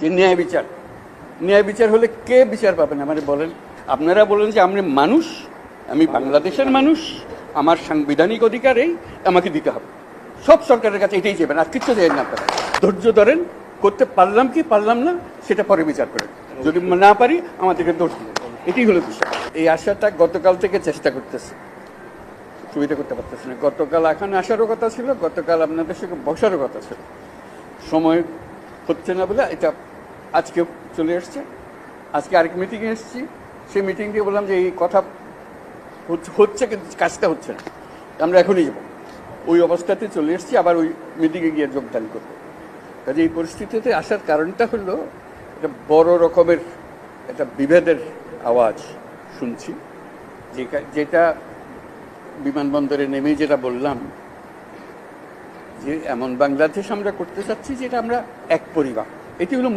যে ন্যায় বিচার হলে কে বিচার পাবেন আমাদের বলেন? আপনারা বলেন যে আমরা মানুষ, আমি বাংলাদেশের মানুষ, আমার সাংবিধানিক অধিকার এই, আমাকে দিতে হবে। সব সরকারের কাছে এটাই চাইবেন, আর কিচ্ছু চাইবেন না। আপনারা ধৈর্য ধরেন, করতে পারলাম কি পারলাম না সেটা পরে বিচার করেন। যদি না পারি আমাদেরকে দোষ দিবেন, এটাই হলো বিষয়। এই আশাটা গতকাল থেকে চেষ্টা করতেছে, সুবিধা করতে পারতেছে না। গতকাল এখানে আসারও কথা ছিল, গতকাল আপনাদের সঙ্গে বসারও কথা ছিল, সময় হচ্ছে না বলে এটা আজকে চলে এসছে। আজকে আরেক মিটিংয়ে এসেছি, সেই মিটিং দিয়ে বললাম যে এই কথা হচ্ছে কিন্তু কাজটা হচ্ছে না, আমরা এখনই যাবো। ওই অবস্থাতে চলে এসেছি, আবার ওই মিটিংয়ে গিয়ে যোগদান করবো। কাজে এই পরিস্থিতিতে আসার কারণটা হলো একটা বড় রকমের একটা বিভেদের আওয়াজ শুনছি, যেটা বিমানবন্দরে নেমেই যেটা বললাম যে এমন বাংলাদেশ আমরা করতে চাচ্ছি যেটা আমরা এক পরিবার, এটি হলো